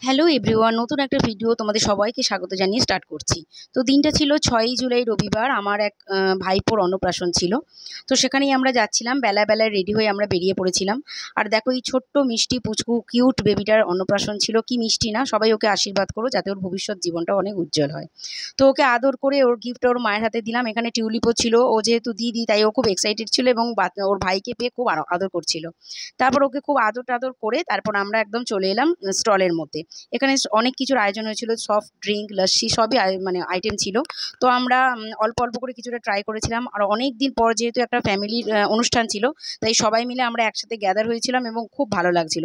Hello everyone, নতুন একটা video তোমাদের সবাইকে স্বাগত জানিয়ে স্টার্ট করছি। তো দিনটা ছিল 6ই জুলাই রবিবার। আমার এক ভাইপোর অন্নপ্রাশন ছিল। তো সেখানেই আমরা যাচ্ছিলাম, বেলায় রেডি হয়ে আমরা বেরিয়ে পড়েছিলাম। আর দেখো এই ছোট্ট মিষ্টি পুচকু কিউট বেবিটার অন্নপ্রাশন ছিল। কি মিষ্টি না! সবাই ওকে আশীর্বাদ করো যাতে ওর ভবিষ্যৎ জীবনটা অনেক উজ্জ্বল হয়। তো ওকে আদর করে ওর গিফটটা ওর মায়ের হাতে দিলাম। এখানে টিউলিপও ছিল। ও যেহেতু দিদি তাই ও খুব এক্সাইটেড ছিল এবং ওর ভাইকে পেয়ে খুব আদর করছিল। তারপর ওকে খুব আদর টাদর করে তারপর আমরা একদম চলে এলাম স্টলের মধ্যে। এখানে অনেক কিছুর আয়োজন হয়েছিল, সফট ড্রিঙ্ক, লস্যি সবই মানে আইটেম ছিল। তো আমরা অল্প করে কিছুটা ট্রাই করেছিলাম। আর অনেক দিন পর যেহেতু একটা ফ্যামিলির অনুষ্ঠান ছিল, তাই সবাই মিলে আমরা একসাথে গ্যাদার হয়েছিলাম এবং খুব ভালো লাগছিল।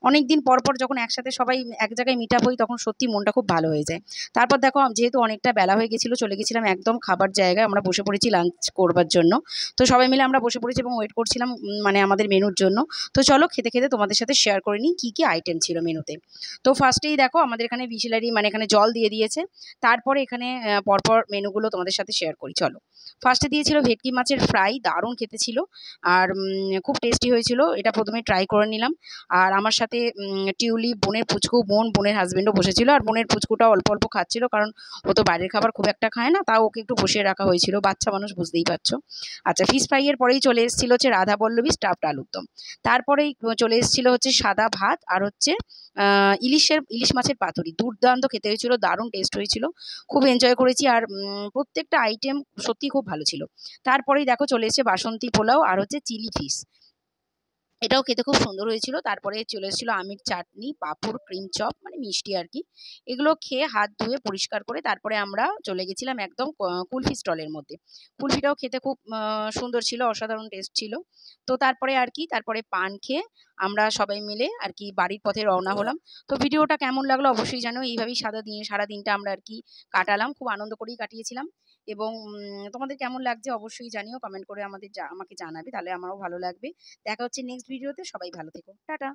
অনেক দিন পর যখন একসাথে সবাই এক জায়গায় মিট আপ হই তখন সত্যি মনটা খুব ভালো হয়ে যায়। তারপর দেখো যেহেতু অনেকটা বেলা হয়ে গেছিলো, চলে গেছিলাম একদম খাবার জায়গায়। আমরা বসে পড়েছি লাঞ্চ করবার জন্য। তো সবাই মিলে আমরা বসে পড়েছি এবং ওয়েট করছিলাম মানে আমাদের মেনুর জন্য। তো চলো খেতে তোমাদের সাথে শেয়ার করে নিই কী কী আইটেম ছিল মেনুতে। তো ফার্স্টেই দেখো আমাদের এখানে বিসলারি মানে এখানে জল দিয়ে দিয়েছে। তারপরে এখানে পরপর মেনুগুলো তোমাদের সাথে শেয়ার করি চলো। ফার্স্টে দিয়েছিল ভেটকি মাছের ফ্রাই, দারুণ খেতে ছিল। আর খুব টেস্টি হয়েছিল। এটা প্রথমে ট্রাই করে নিলাম। আর আমার সাথে টিউলি বোনের পুচকু, বোনের হাজবেন্ডও বসেছিল। আর বোনের পুচকুটা অল্প খাচ্ছিল, কারণ ও তো বাইরের খাবার খুব একটা খায় না, তাও ওকে একটু বসিয়ে রাখা হয়েছিল। বাচ্চা মানুষ, বুঝতেই পারছো। আচ্ছা, ফিশ ফ্রাইয়ের পরেই চলে এসেছিল হচ্ছে রাধা পল্লবী স্টাফড আলুর দম। তারপরেই চলে এসেছিল হচ্ছে সাদা ভাত আর হচ্ছে ইলিশ মাছের পাতুরি। দুর্দান্ত খেতে হয়েছিল, দারুণ টেস্ট হয়েছিল, খুব এনজয় করেছি। আর প্রত্যেকটা আইটেম সত্যিই খুব ভালো ছিল। তারপরেই দেখো চলে এসেছে বাসন্তী পোলাও আর হচ্ছে চিলি ফিশ, এটাও খেতে খুব সুন্দর হয়েছিল। তারপরে চলে এসেছিল আমির চাটনি, পাঁপড়, ক্রিম চপ মানে মিষ্টি আর কি। এগুলো খেয়ে হাত ধুয়ে পরিষ্কার করে তারপরে আমরা চলে গেছিলাম একদম কুলফি স্টলের মধ্যে। কুলফিটাও খেতে খুব সুন্দর ছিল, অসাধারণ টেস্ট ছিল। তো তারপরে আর কি, তারপরে পান খেয়ে আমরা সবাই মিলে আর কি বাড়ির পথে রওনা হলাম। তো ভিডিওটা কেমন লাগলো অবশ্যই জানো। এইভাবেই সারা দিনটা আমরা আর কি কাটালাম, খুব আনন্দ করেই কাটিয়েছিলাম। এবং তোমাদের কেমন লাগছে অবশ্যই জানিও, কমেন্ট করে আমাকে জানাবে, তাহলে আমারও ভালো লাগবে। দেখা হচ্ছে নেক্সট ভিডিওতে। সবাই ভালো থেকো, টাটা।